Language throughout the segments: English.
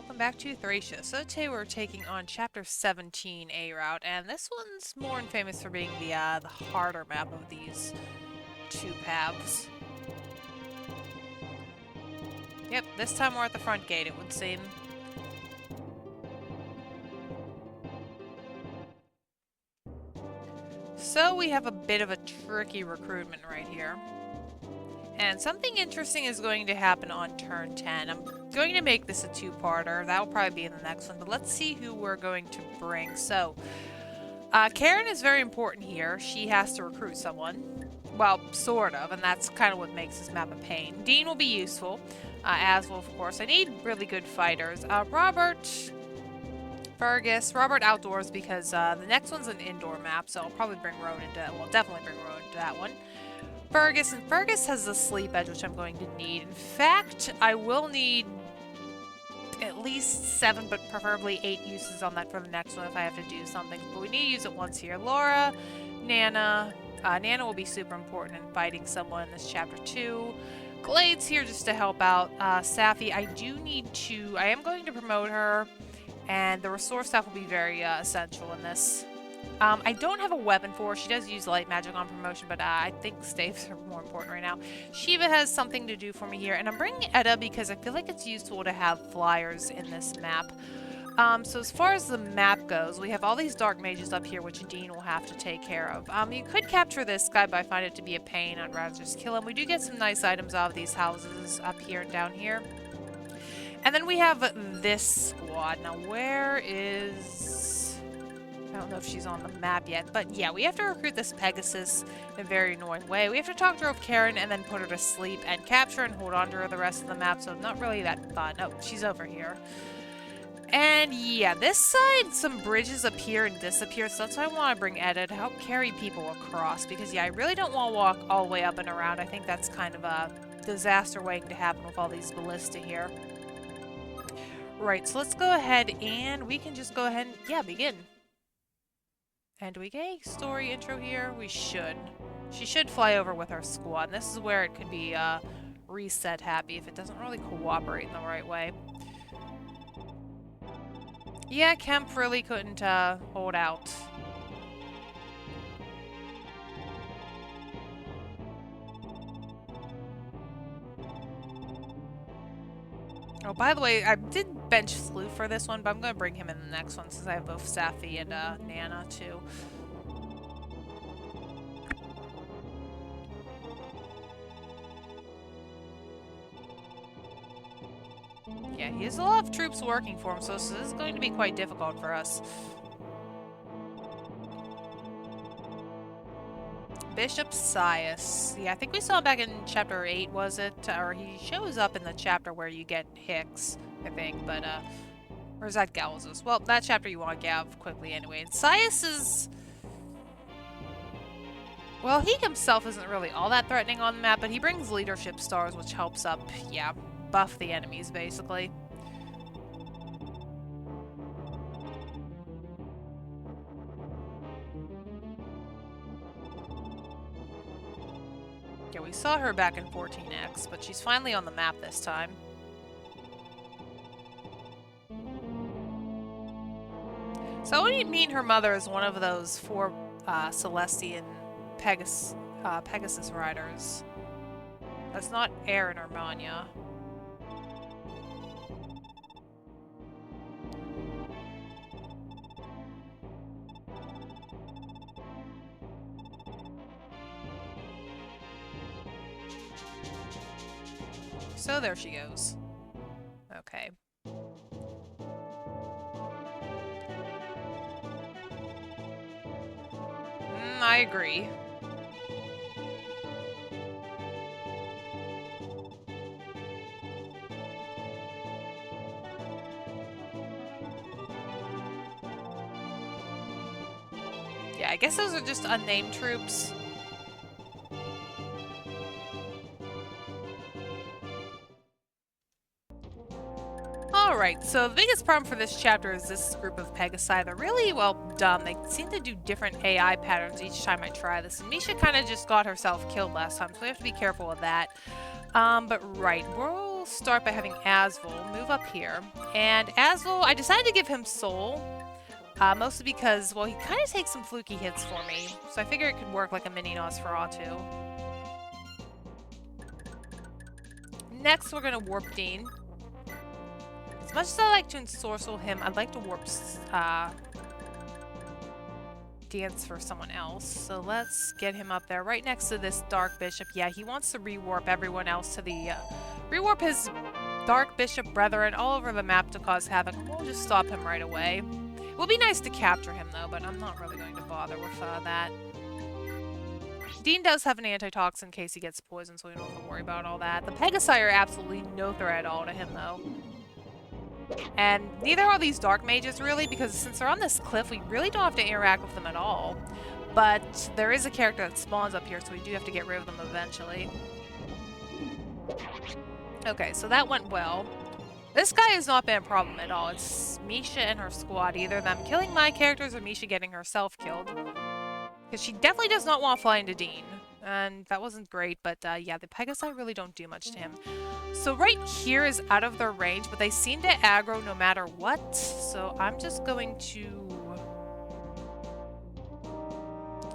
welcome back to Thracia. So today we're taking on Chapter 17 A route, and this one's more famous for being the harder map of these two paths. Yep, this time we're at the front gate, it would seem. So we have a bit of a tricky recruitment right here. And something interesting is going to happen on turn 10. I'm going to make this a two-parter. That will probably be in the next one, but let's see who we're going to bring. So, Karen is very important here. She has to recruit someone. Well, sort of, and that's kind of what makes this map a pain. Dean will be useful, as will, of course. I need really good fighters. Robert, Fergus, Robert outdoors because the next one's an indoor map, so I'll probably bring Rowan into that. Well, definitely bring Rowan into that one. Fergus, and Fergus has the sleep edge, which I'm going to need. In fact, I will need at least 7, but preferably 8 uses on that for the next one if I have to do something. But we need to use it once here. Laura, Nana. Nana will be super important in fighting someone in this chapter 2. Glade's here just to help out. Safi, I am going to promote her, and the restore staff will be very essential in this. I don't have a weapon for her. She does use light magic on promotion, but I think staves are more important right now. Shiva has something to do for me here, and I'm bringing Edda because I feel like it's useful to have flyers in this map. So as far as the map goes, we have all these dark mages up here, which Dean will have to take care of. You could capture this guy, but I find it to be a pain. I'd rather just kill him. We do get some nice items out of these houses up here and down here. And then we have this squad. Now, where is... I don't know if she's on the map yet, but yeah, we have to recruit this Pegasus in a very annoying way. We have to talk to her with Karen and then put her to sleep and capture and hold on to her the rest of the map, so not really that fun. Oh, she's over here. And yeah, this side, some bridges appear and disappear, so that's why I want to bring Edda to help carry people across, because yeah, I really don't want to walk all the way up and around. I think that's kind of a disaster waiting to happen with all these ballista here. Right, so let's go ahead and we can just go ahead and, yeah, begin. And do we get a story intro here? We should. She should fly over with our squad. And this is where it could be reset happy if it doesn't really cooperate in the right way. Yeah, Kemp really couldn't hold out. Oh, by the way, I did bench Sleuth for this one, but I'm going to bring him in the next one since I have both Safi and Nana, too. Yeah, he has a lot of troops working for him, so this is going to be quite difficult for us. Bishop Sias. Yeah, I think we saw him back in chapter 8, was it? Or he shows up in the chapter where you get Hicks, I think, but, or is that Gallows? Well, that chapter you want to Gav quickly anyway. And Sias is... Well, he himself isn't really all that threatening on the map, but he brings leadership stars, which helps up, yeah, buff the enemies, basically. Yeah, we saw her back in 14X, but she's finally on the map this time. So what do you mean her mother is one of those 4 Celestian Pegasus riders? That's not Erin or Manya. So there she goes. Okay. I agree. Yeah, I guess those are just unnamed troops. Alright, so the biggest problem for this chapter is this group of Pegasi. They're really, well, dumb. They seem to do different AI patterns each time I try this. And Misha kind of just got herself killed last time, so we have to be careful with that. But right, we'll will start by having Asvel move up here. And Asvel, I decided to give him Soul. Mostly because, well, he kind of takes some fluky hits for me. So I figure it could work like a mini Nosferatu. Next, we're going to Warp Dean. As much as I like to ensorcel him, I'd like to Warp Dance for someone else. So let's get him up there right next to this Dark Bishop. Yeah, he wants to rewarp everyone else to the... rewarp his Dark Bishop brethren all over the map to cause havoc. We'll just stop him right away. It would be nice to capture him, though, but I'm not really going to bother with that. Dean does have an antitoxin in case he gets poisoned, so we don't have to worry about all that. The Pegasi are absolutely no threat at all to him, though. And neither are these Dark Mages, really, because since they're on this cliff, we really don't have to interact with them at all. But there is a character that spawns up here, so we do have to get rid of them eventually. Okay, so that went well. This guy has not been a problem at all. It's Misha and her squad. Either them killing my characters or Misha getting herself killed. Because she definitely does not want to fly into Dean. And that wasn't great, but yeah, the Pegasi really don't do much to him. So right here is out of their range, but they seem to aggro no matter what. So I'm just going to...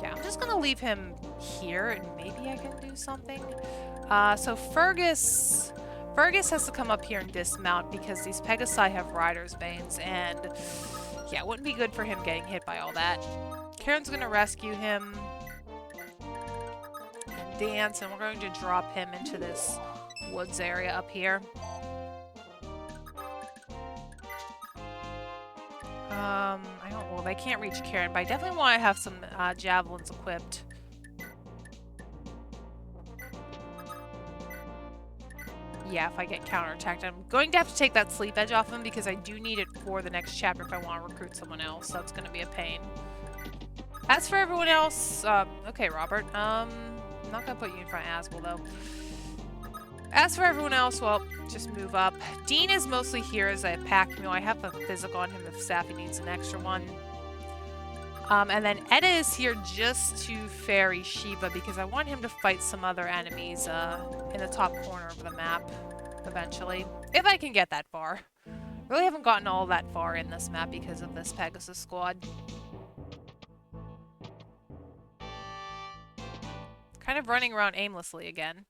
yeah, I'm just going to leave him here, and maybe I can do something. So Fergus has to come up here and dismount because these Pegasi have Rider's Banes, and yeah, it wouldn't be good for him getting hit by all that. Karen's gonna rescue him and dance, and we're going to drop him into this woods area up here. I don't, well, they can't reach Karen, but I definitely want to have some javelins equipped. Yeah, if I get counterattacked, I'm going to have to take that sleep edge off him because I do need it for the next chapter if I want to recruit someone else. So it's going to be a pain. As for everyone else, okay, Robert. I'm not going to put you in front of Aswell, though. As for everyone else, well, just move up. Dean is mostly here as a pack mule. I have a physical on him if Sappy needs an extra one. And then Edda is here just to ferry Shiva because I want him to fight some other enemies in the top corner of the map eventually. If I can get that far. Really haven't gotten all that far in this map because of this Pegasus squad. Kind of running around aimlessly again.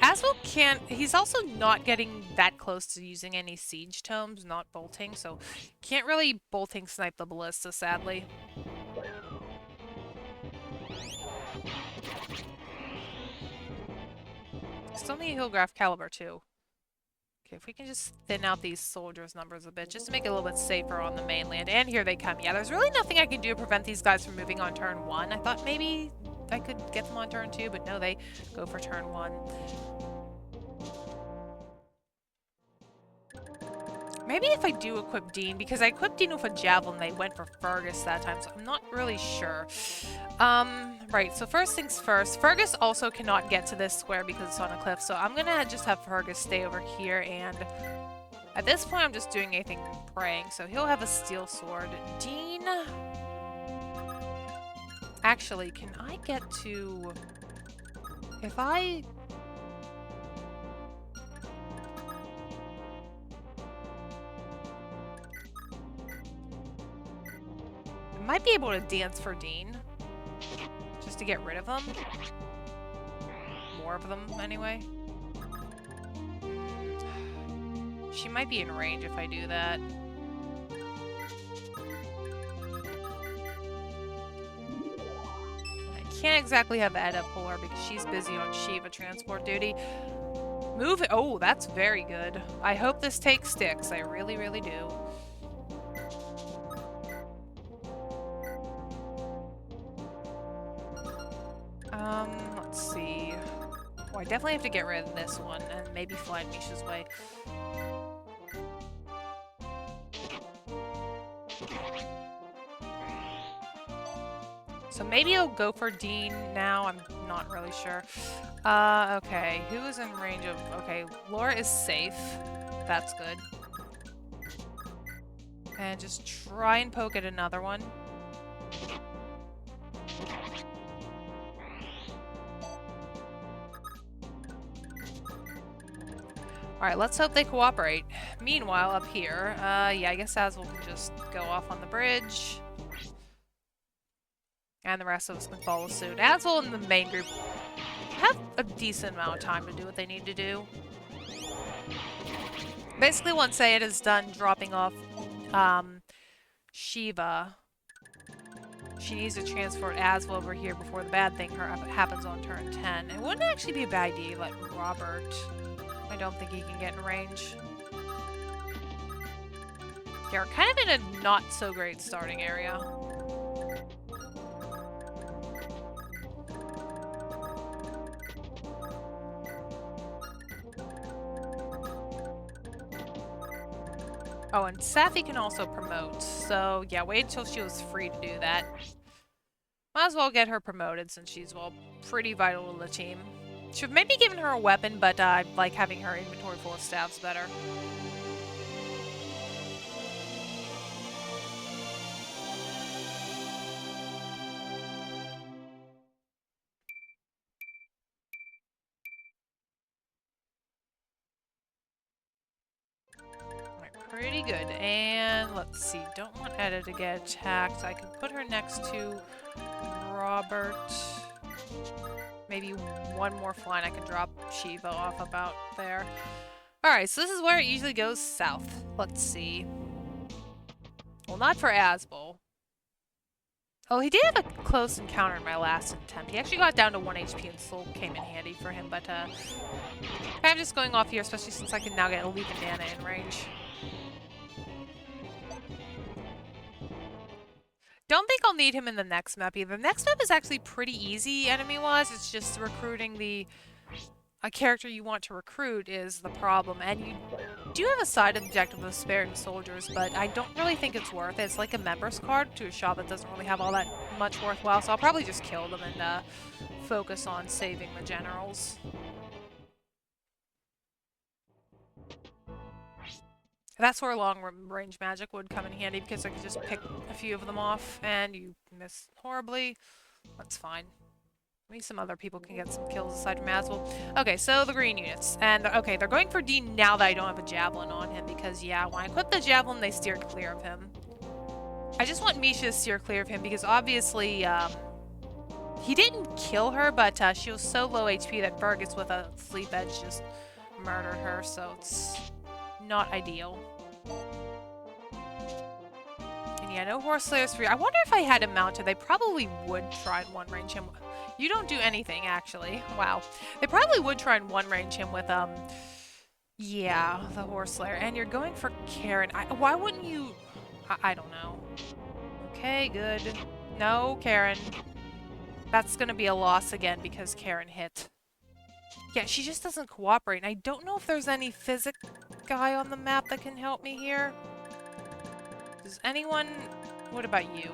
Aswell can't... he's also not getting that close to using any siege tomes, not bolting, so can't really bolting snipe the ballista, sadly. Still need Hillgraph Caliber, too. Okay, if we can just thin out these soldiers' numbers a bit, just to make it a little bit safer on the mainland. And here they come. Yeah, there's really nothing I can do to prevent these guys from moving on turn 1. I thought maybe I could get them on turn 2, but no, they go for turn 1. Maybe if I do equip Dean, because I equipped Dean with a javelin, they went for Fergus that time, so I'm not really sure. Right, so first things first, Fergus also cannot get to this square because it's on a cliff, so I'm gonna just have Fergus stay over here, and at this point I'm just doing anything praying, so he'll have a steel sword. Dean... actually, can I get to... if I... might be able to dance for Dean. Just to get rid of them. More of them, anyway. She might be in range if I do that. I can't exactly have Edda pull her because she's busy on Shiva transport duty. Move it. Oh, that's very good. I hope this takes sticks. I really, really do. Let's see. Oh, I definitely have to get rid of this one and maybe fly Misha's way. So maybe I'll go for Dean now. I'm not really sure. Okay. Who is in range of... okay, Laura is safe. That's good. And just try and poke at another one. Alright, let's hope they cooperate. Meanwhile, up here, yeah, I guess Azul can just go off on the bridge. And the rest of us can follow suit. Azul and the main group have a decent amount of time to do what they need to do. Basically, once Sayed is done dropping off Shiva, she needs to transport Azul over here before the bad thing happens on turn 10. It wouldn't actually be a bad idea to let Robert... I don't think he can get in range. Yeah, we're kind of in a not-so-great starting area. Oh, and Safi can also promote, so yeah, wait until she was free to do that. Might as well get her promoted since she's, well, pretty vital to the team. Should have maybe given her a weapon, but I like having her inventory full of staves better. Pretty good. And let's see. Don't want Etta to get attacked. I can put her next to Robert. Maybe one more flying. I can drop Shiva off about there. Alright, so this is where it usually goes south. Let's see. Well, not for Asbel. Oh, he did have a close encounter in my last attempt. He actually got down to 1 HP and still came in handy for him, but I'm just going off here, especially since I can now get a Leaf and Nana in range. Don't think I'll need him in the next map either. The next map is actually pretty easy enemy-wise. It's just recruiting a character you want to recruit is the problem. And you do have a side objective of sparing soldiers, but I don't really think it's worth it. It's like a member's card to a shop that doesn't really have all that much worthwhile, so I'll probably just kill them and focus on saving the generals. That's where long-range magic would come in handy, because I could just pick a few of them off, and you miss horribly. That's fine. Maybe some other people can get some kills aside from Aswell. Okay, so the green units. And, okay, they're going for Dean now that I don't have a Javelin on him, because, yeah, when I equip the Javelin, they steer clear of him. I just want Misha to steer clear of him, because obviously, he didn't kill her, but she was so low HP that Fergus with a Sleep Edge just murdered her, so it's not ideal. And yeah, no Horse Slayers for you. I wonder if I had him mounted, they probably would try and one-range him. You don't do anything, actually. Wow. They probably would try and one-range him with, yeah, the Horse Slayer. And you're going for Karen. Why wouldn't you... I don't know. Okay, good. No, Karen. That's gonna be a loss again because Karen hit. Yeah, she just doesn't cooperate. And I don't know if there's any physic guy on the map that can help me here. Does anyone... What about you?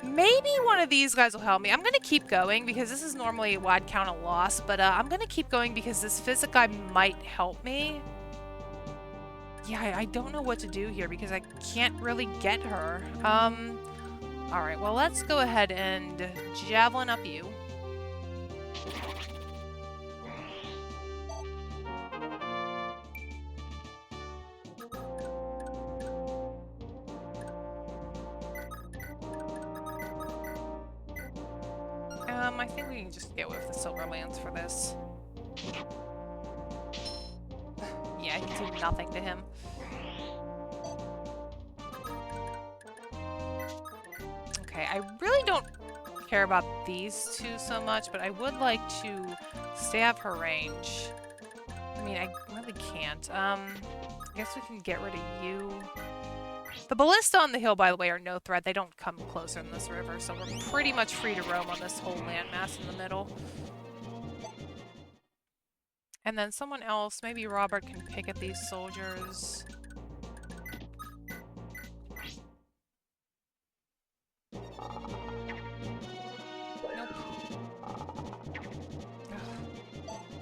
Maybe one of these guys will help me. I'm gonna keep going because this is normally a wide count a loss, but I'm gonna keep going because this physic guy might help me. Yeah, I don't know what to do here because I can't really get her. Alright, well let's go ahead and Javelin up you. I think we can just get with the Silver Lance for this. Yeah, he did nothing to him. Okay, I really don't care about these two so much, but I would like to stab her range. I mean, I really can't. I guess we can get rid of you. The ballista on the hill, by the way, are no threat. They don't come closer in this river, so we're pretty much free to roam on this whole landmass in the middle. And then someone else, maybe Robert, can pick at these soldiers. Nope.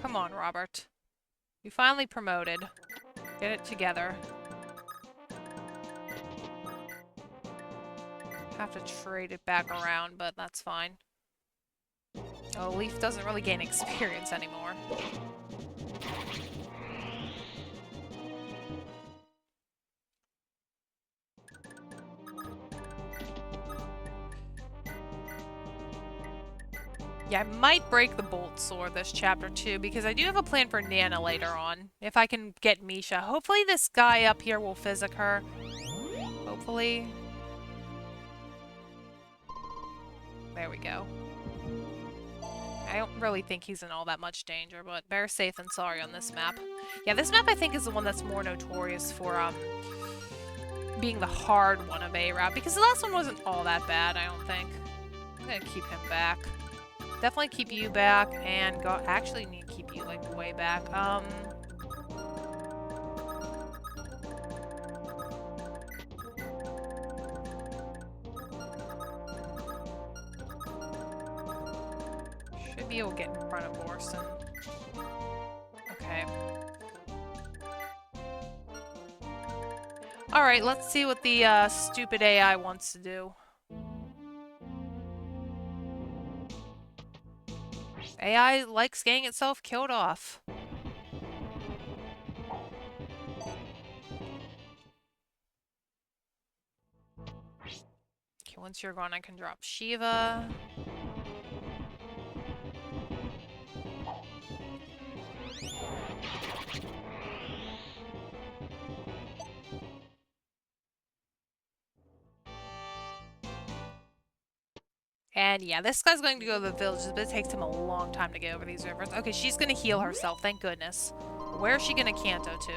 Come on, Robert. You finally promoted. Get it together. Have to trade it back around, but that's fine. Oh, Leaf doesn't really gain experience anymore. Yeah, I might break the bolt sword this chapter too, because I do have a plan for Nana later on. If I can get Misha. Hopefully this guy up here will physic her. Hopefully. There we go. I don't really think he's in all that much danger, but better safe than sorry on this map. Yeah, this map I think is the one that's more notorious for being the hard one of A-Route, because the last one wasn't all that bad, I don't think. I'm gonna keep him back. Definitely keep you back, and go. Actually, need to keep you like way back. Should be able to get in front of Orson. Okay. All right, let's see what the stupid AI wants to do. AI likes getting itself killed off. Okay, once you're gone, I can drop Shiva. And yeah, this guy's going to go to the villages, but it takes him a long time to get over these rivers. Okay, she's going to heal herself, thank goodness. Where is she going to Kanto to?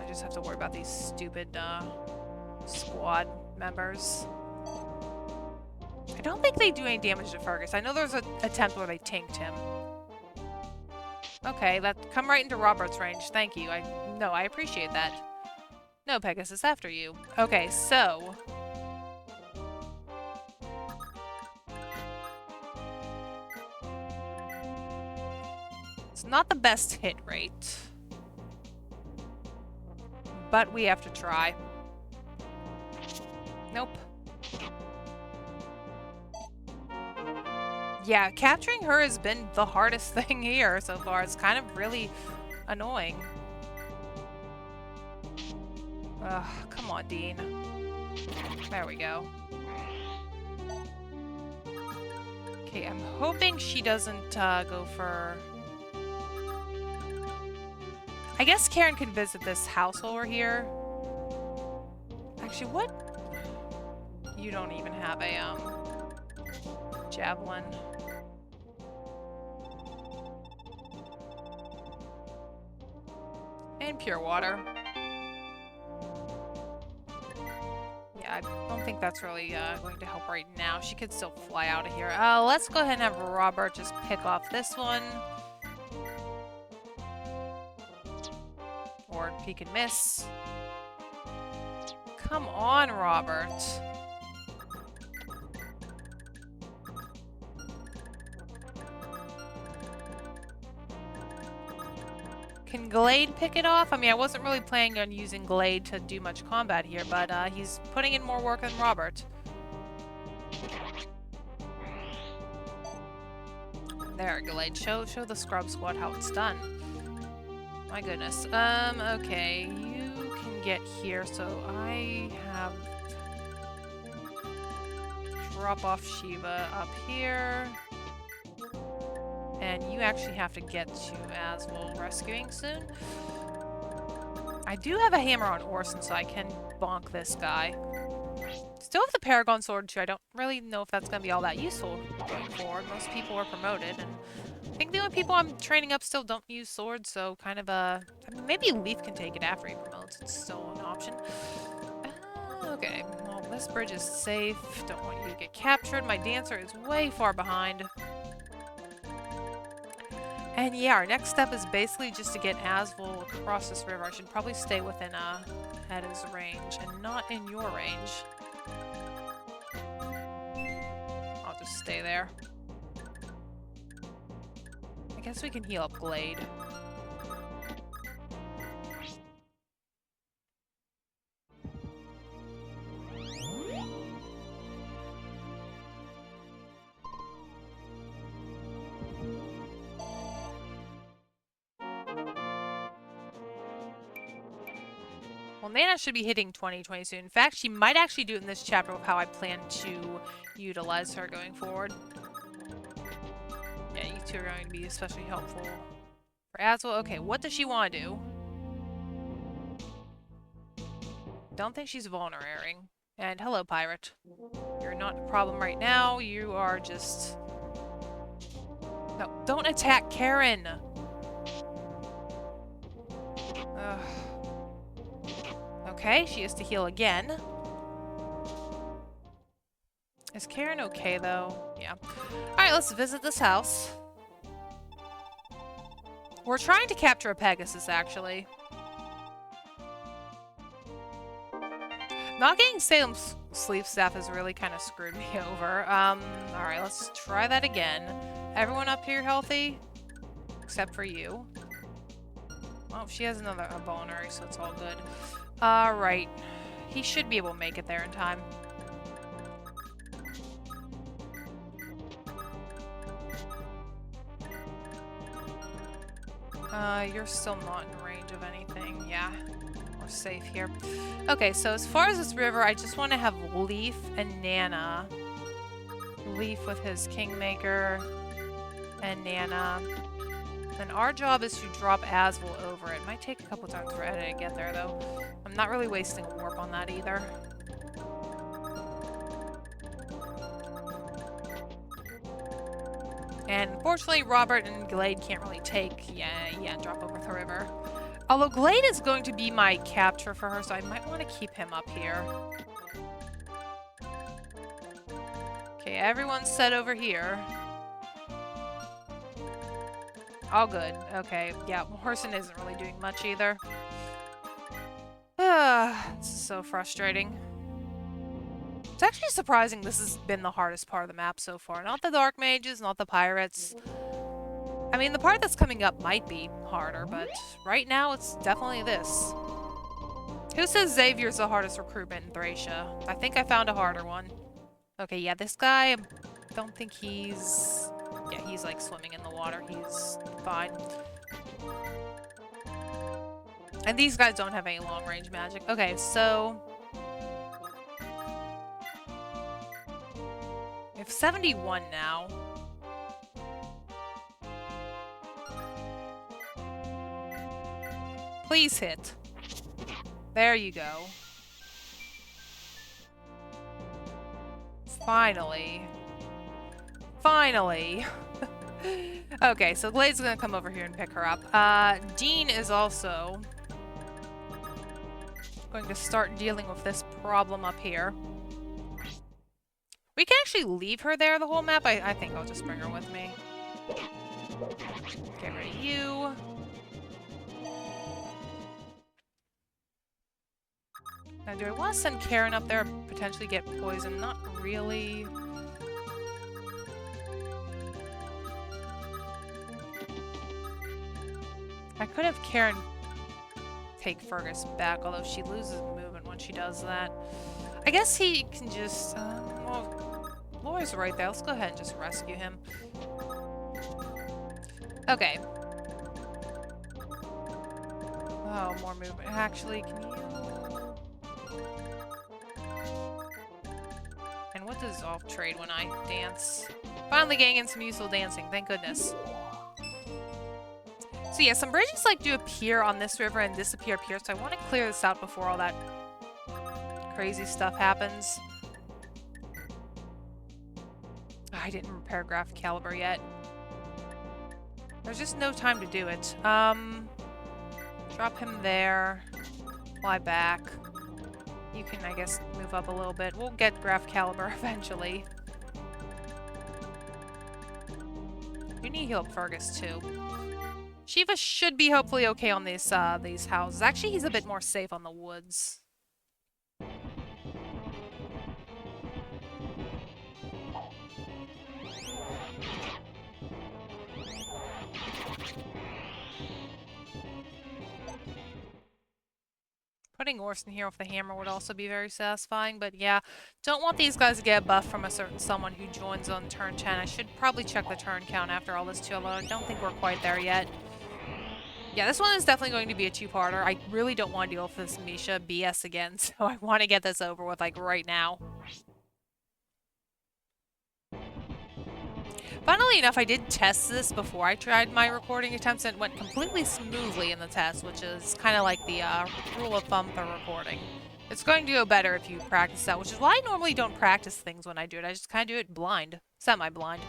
I just have to worry about these stupid squad members. I don't think they do any damage to Fergus. I know there's an attempt where they tanked him. Okay, come right into Robert's range. Thank you. I appreciate that. No, Pegasus, after you. Okay, so... it's not the best hit rate. But we have to try. Nope. Yeah, capturing her has been the hardest thing here so far. It's kind of really annoying. Ugh, come on, Dean. There we go. Okay, I'm hoping she doesn't go for... I guess Karen can visit this house over here. Actually, what? You don't even have a, javelin. And pure water. Yeah, I don't think that's really going to help right now. She could still fly out of here. Let's go ahead and have Robert just pick off this one. Or he can miss. Come on, Robert. Can Glade pick it off? I mean, I wasn't really planning on using Glade to do much combat here, but he's putting in more work than Robert. There, Glade. Show the Scrub Squad how it's done. My goodness. Okay. You can get here, so I have... drop off Shiva up here. And you actually have to get to Aswell rescuing soon. I do have a hammer on Orson, so I can bonk this guy. Still have the Paragon Sword, too. I don't really know if that's going to be all that useful going forward. Most people are promoted, and I think the only people I'm training up still don't use swords, so kind of I mean, maybe Leaf can take it after he promotes. It's still an option. Okay, well, this bridge is safe. Don't want you to get captured. My Dancer is way far behind. And yeah, our next step is basically just to get Aswell across this river. I should probably stay within Edda's range and not in your range. I'll just stay there. I guess we can heal up Glade. Well, Nana should be hitting 2020 soon. In fact, she might actually do it in this chapter with how I plan to utilize her going forward. Yeah, you two are going to be especially helpful. For Aswell, okay, what does she want to do? Don't think she's vulnerating. And hello, pirate. You're not a problem right now. You are just... No, don't attack Karen! Ugh. Okay, she has to heal again. Is Karen okay, though? Yeah. Alright, let's visit this house. We're trying to capture a Pegasus, actually. Not getting Salem's sleep staff has really kind of screwed me over. Alright, let's try that again. Everyone up here healthy? Except for you. Well, she has another vulnerary, so it's all good. Alright. He should be able to make it there in time. You're still not in range of anything. Yeah, we're safe here. Okay, so as far as this river, I just want to have Leaf and Nana. Leaf with his Kingmaker and Nana. Then our job is to drop Aswell over it. Might take a couple times for Edda to get there, though. I'm not really wasting a warp on that either. And unfortunately, Robert and Glade can't really take, drop over the river. Although Glade is going to be my capture for her, so I might want to keep him up here. Okay, everyone's set over here. All good. Okay, yeah, Horson isn't really doing much either. It's so frustrating. It's actually surprising this has been the hardest part of the map so far. Not the Dark Mages, not the Pirates. I mean, the part that's coming up might be harder, but right now it's definitely this. Who says Xavier's the hardest recruitment in Thracia? I think I found a harder one. Okay, yeah, this guy, I don't think he's... Yeah, he's like swimming in the water. He's fine. And these guys don't have any long-range magic. Okay, so... We have 71 now. Please hit. There you go. Finally. Finally. Okay, so Glade's gonna come over here and pick her up. Dean is also going to start dealing with this problem up here. We can actually leave her there the whole map. I think I'll just bring her with me. Get rid of you. Now, do I want to send Karen up there and potentially get poisoned? Not really. I could have Karen take Fergus back, although she loses movement when she does that. I guess he can just... well, Laura's right there. Let's go ahead and just rescue him. Okay. Oh, more movement. Actually, can you... And what does off trade when I dance? Finally getting in some useful dancing, thank goodness. So yeah, some bridges like to appear on this river and disappear up here, so I want to clear this out before all that crazy stuff happens. I didn't repair Graph Caliber yet. There's just no time to do it. Drop him there. Fly back. You can, I guess, move up a little bit. We'll get Graph Caliber eventually. You need to heal up Fergus, too. Shiva should be hopefully okay on these houses. Actually, he's a bit more safe on the woods. Putting Orson here with the hammer would also be very satisfying, but yeah, don't want these guys to get a buff from a certain someone who joins on turn 10. I should probably check the turn count after all this too, although I don't think we're quite there yet. Yeah, this one is definitely going to be a two-parter. I really don't want to deal with this Misha BS again, so I want to get this over with, like, right now. Funnily enough, I did test this before I tried my recording attempts, and it went completely smoothly in the test, which is kind of like the rule of thumb for recording. It's going to go better if you practice that, which is why I normally don't practice things when I do it. I just kind of do it blind, semi-blind.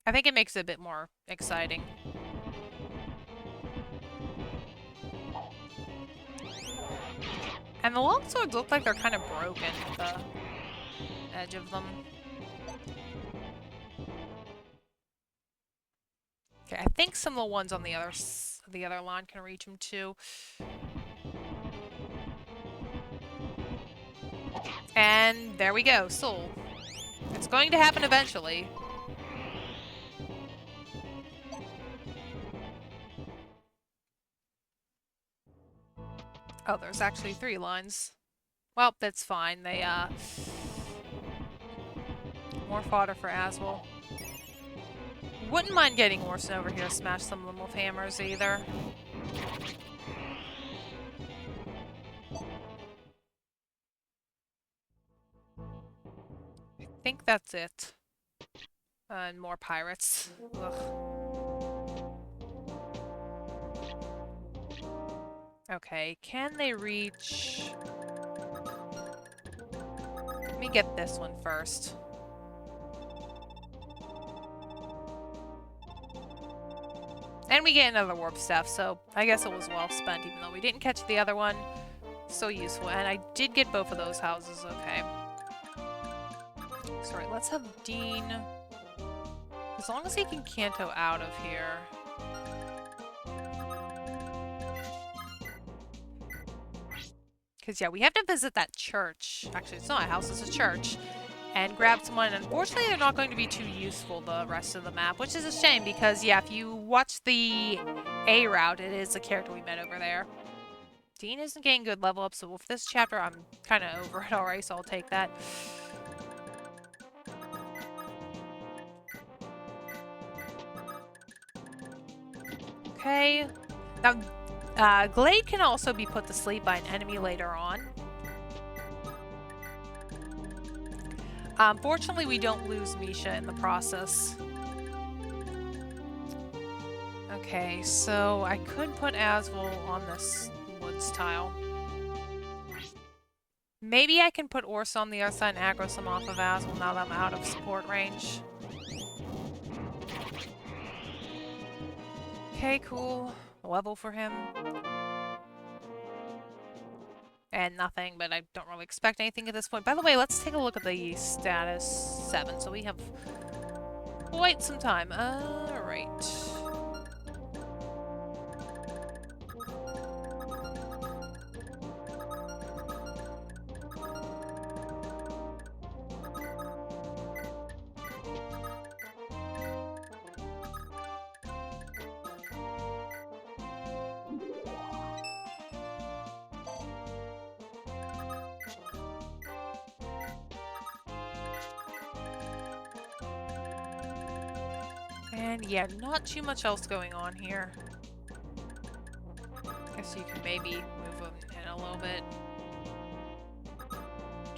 I think it makes it a bit more exciting. And the longswords look like they're kind of broken at the edge of them. Okay, I think some of the ones on the other line can reach him too. And there we go, soul. It's going to happen eventually. Oh, there's actually 3 lines. Well, that's fine. They, more fodder for Aswell. Wouldn't mind getting Orson over here to smash some of them with hammers either. I think that's it. And more pirates. Ugh. Okay, can they reach... Let me get this one first. And we get another warp staff, so I guess it was well spent, even though we didn't catch the other one. So useful. And I did get both of those houses, okay. Sorry, let's have Dean... As long as he can Canto out of here. Because, yeah, we have to visit that church. Actually, it's not a house, it's a church. And grab someone. Unfortunately, they're not going to be too useful the rest of the map, which is a shame because, yeah, if you watch the A route, it is a character we met over there. Dean isn't getting good level up, so with this chapter, I'm kind of over it already, so I'll take that. Okay. Now, Glade can also be put to sleep by an enemy later on. Fortunately, we don't lose Misha in the process. Okay, so I could put Aswell on this woods tile. Maybe I can put Orsa on the other side and aggro some off of Aswell now that I'm out of support range. Okay, cool. Level for him. And nothing, but I don't really expect anything at this point. By the way, let's take a look at the status 7. So we have quite some time. Alright. And yeah, not too much else going on here. Guess you can maybe move him in a little bit.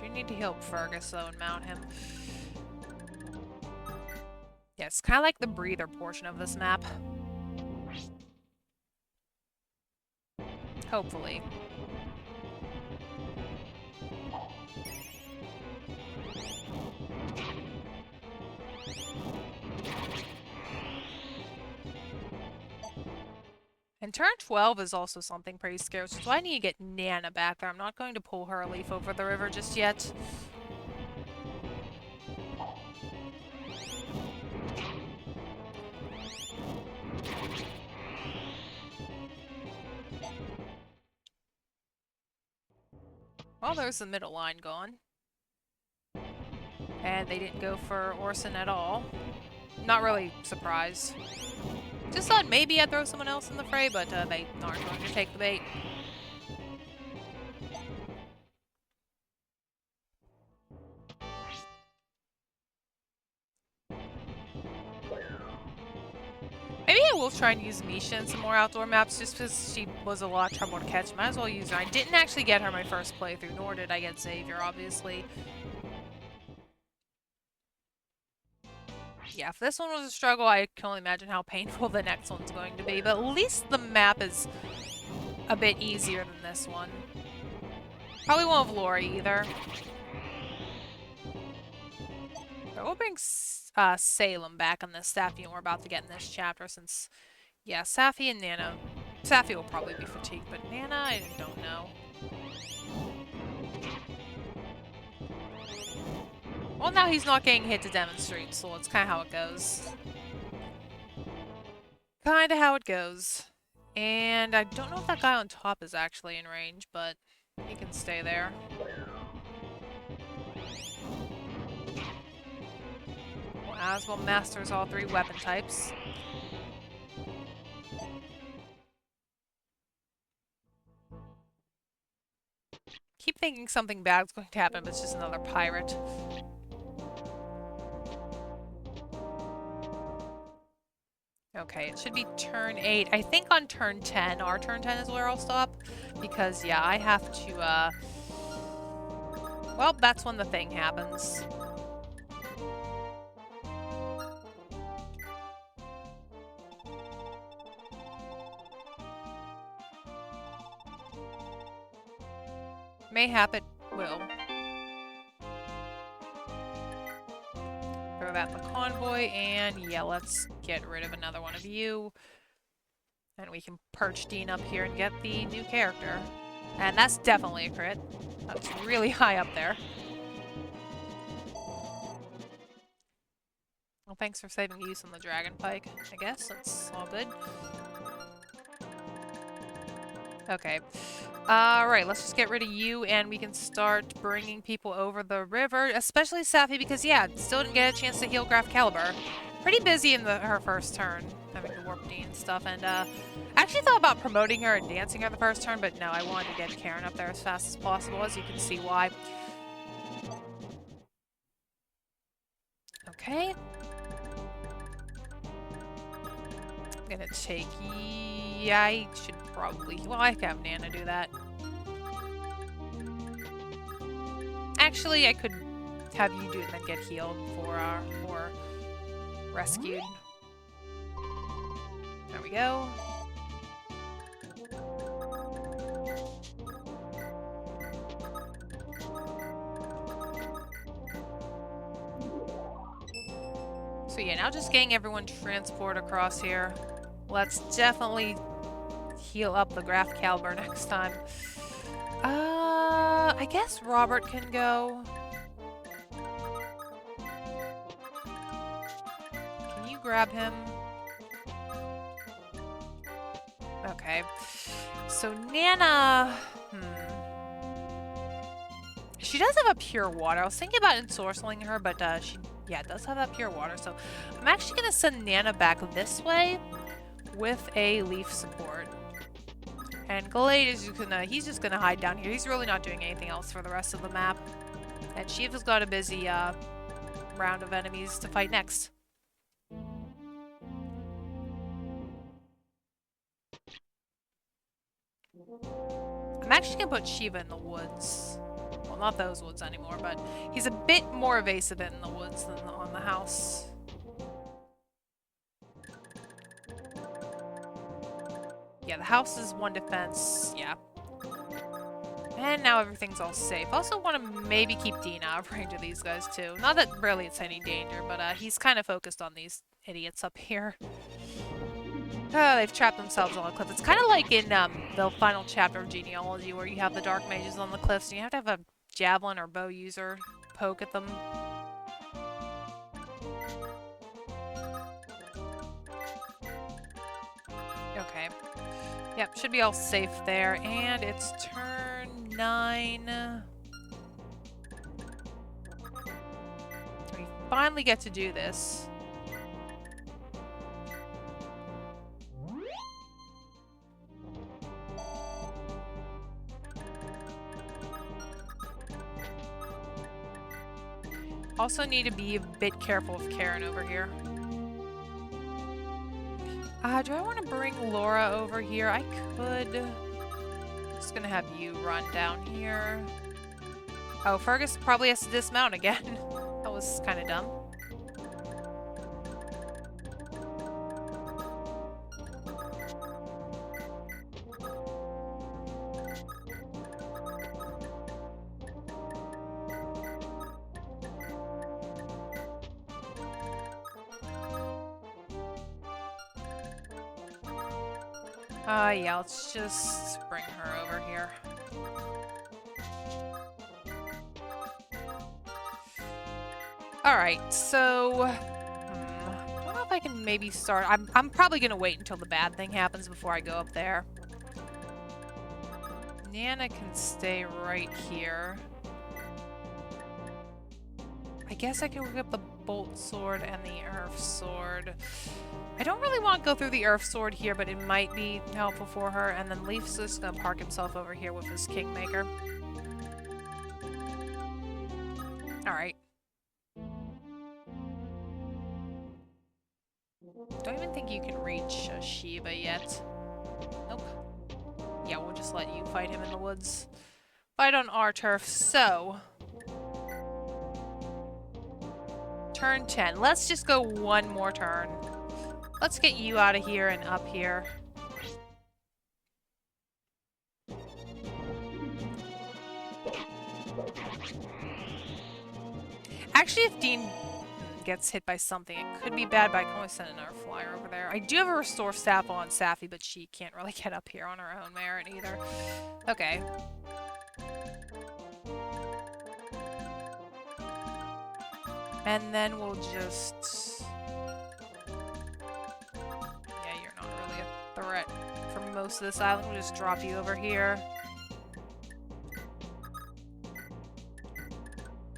Do need to heal Fergus though and mount him. Yeah, it's kind of like the breather portion of this map. Hopefully. And turn 12 is also something pretty scary, which is why I need to get Nana back there. I'm not going to pull her a leaf over the river just yet. Well, there's the middle line gone. And they didn't go for Orson at all. Not really surprised. Just thought maybe I'd throw someone else in the fray, but they aren't going to take the bait. Maybe I will try and use Misha in some more outdoor maps just because she was a lot of trouble to catch. Might as well use her. I didn't actually get her my first playthrough, nor did I get Xavier, obviously. Yeah, if this one was a struggle, I can only imagine how painful the next one's going to be. But at least the map is a bit easier than this one. Probably won't have Lori either. But we'll bring Salem back on this Safi we're about to get in this chapter since, yeah, Safi and Nana. Safi will probably be fatigued, but Nana, I don't know. Well, now he's not getting hit to demonstrate, so it's kind of how it goes. Kind of how it goes. And I don't know if that guy on top is actually in range, but he can stay there. Well, Aswell masters all 3 weapon types. Keep thinking something bad's going to happen, but it's just another pirate. Okay, it should be turn 8. I think on turn 10, our turn 10 is where I'll stop. Because, yeah, I have to, well, that's when the thing happens. Mayhap it will. Throw that in the convoy, and yeah, let's get rid of another one of you. And we can perch Dean up here and get the new character. And that's definitely a crit. That's really high up there. Well, thanks for saving use on the Dragon Pike, I guess. That's all good. Okay. Alright, let's just get rid of you and we can start bringing people over the river, especially Safi because, yeah, still didn't get a chance to heal Graf Caliber. Pretty busy in her first turn, having to warp Dean and stuff, and I actually thought about promoting her and dancing her the first turn, but no, I wanted to get Karen up there as fast as possible, as you can see why. Okay. I'm gonna take... Yeah, I should probably... Well, I can have Nana do that. Actually, I could have you do it and then get healed for rescued. There we go. So yeah, now just getting everyone transport across here. Let's definitely heal up the Graf Caliber next time. I guess Robert can go. Can you grab him? Okay. So Nana... She does have a pure water. I was thinking about ensorceling her, but she, yeah, does have that pure water. So I'm actually going to send Nana back this way with a leaf support. And Glade is just gonna, he's just gonna hide down here. He's really not doing anything else for the rest of the map. And Shiva's got a busy round of enemies to fight next. I'm actually gonna put Shiva in the woods. Well, not those woods anymore, but he's a bit more evasive in the woods than on the house. Yeah, the house is 1 defense. Yeah. And now everything's all safe. Also want to maybe keep Dean out of range of these guys, too. Not that really it's any danger, but he's kind of focused on these idiots up here. They've trapped themselves on the cliff. It's kind of like in the final chapter of Genealogy, where you have the dark mages on the cliffs, and you have to have a javelin or bow user poke at them. Okay. Yep, should be all safe there. And it's turn 9. We finally get to do this. Also need to be a bit careful of Karen over here. Do I want to bring Laura over here? I could. Just gonna have you run down here. Oh, Fergus probably has to dismount again. That was kind of dumb. Yeah, let's just bring her over here. Alright, so... I don't know if I can maybe start... I'm probably gonna wait until the bad thing happens before I go up there. Nana can stay right here. I guess I can look up the bolt sword and the earth sword. I don't really want to go through the earth sword here, but it might be helpful for her. And then Leaf's just gonna park himself over here with his Kingmaker. Alright. Don't even think you can reach Shiva yet. Nope. Yeah, we'll just let you fight him in the woods. Fight on our turf. So... Turn 10. Let's just go one more turn. Let's get you out of here and up here. Actually, if Dean gets hit by something, it could be bad, but I can always send another flyer over there. I do have a restore staff on Safi, but she can't really get up here on her own merit either. Okay. And then we'll just... Yeah, you're not really a threat for most of this island. We'll just drop you over here.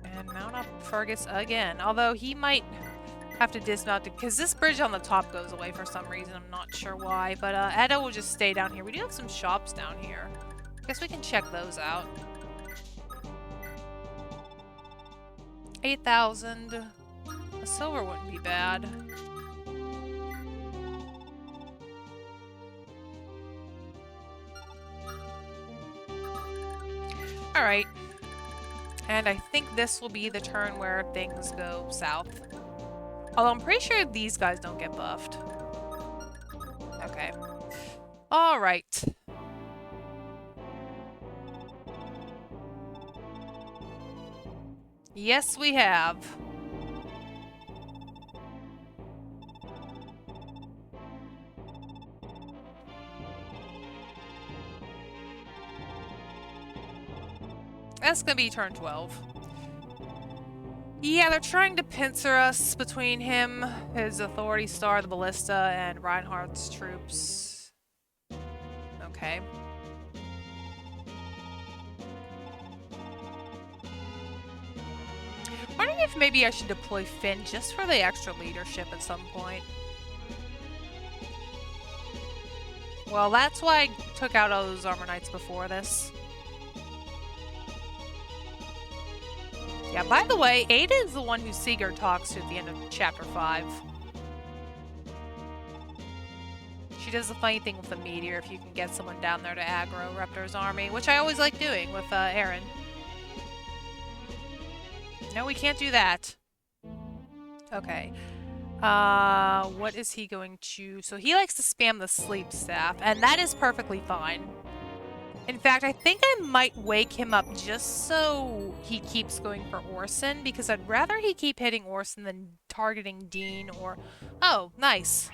And mount up Fergus again. Although he might have to dismount because this bridge on the top goes away for some reason. I'm not sure why. But Edda will just stay down here. We do have some shops down here. I guess we can check those out. 8,000. A silver wouldn't be bad. Alright. And I think this will be the turn where things go south. Although I'm pretty sure these guys don't get buffed. Okay. Alright. Yes, we have. That's gonna be turn 12. Yeah, they're trying to pincer us between him, his authority star, the ballista, and Reinhardt's troops. Okay. Wondering if maybe I should deploy Finn just for the extra leadership at some point. Well, that's why I took out all those armor knights before this. Yeah, by the way, Ada is the one who Sigurd talks to at the end of chapter 5. She does the funny thing with the meteor if you can get someone down there to aggro Reptar's army, which I always like doing with Aaron. No, we can't do that. Okay. What is he going to... So he likes to spam the sleep staff, and that is perfectly fine. In fact, I think I might wake him up just so he keeps going for Orson, because I'd rather he keep hitting Orson than targeting Dean or... Oh, nice.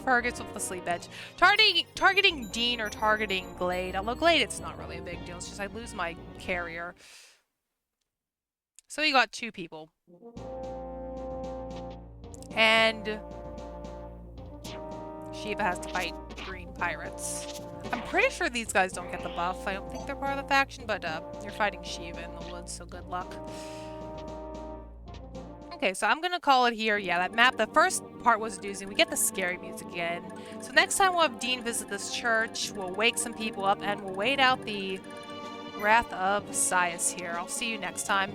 Fergus with the sleep edge. Targeting Dean or targeting Glade. Although Glade, it's not really a big deal. It's just I lose my carrier. So we got 2 people. And... Shiva has to fight green pirates. I'm pretty sure these guys don't get the buff. I don't think they're part of the faction, but you're fighting Shiva in the woods, so good luck. Okay, so I'm gonna call it here. Yeah, that map, the first part was a doozy. We get the scary music again. So next time we'll have Dean visit this church, we'll wake some people up, and we'll wait out the Wrath of Sias here. I'll see you next time.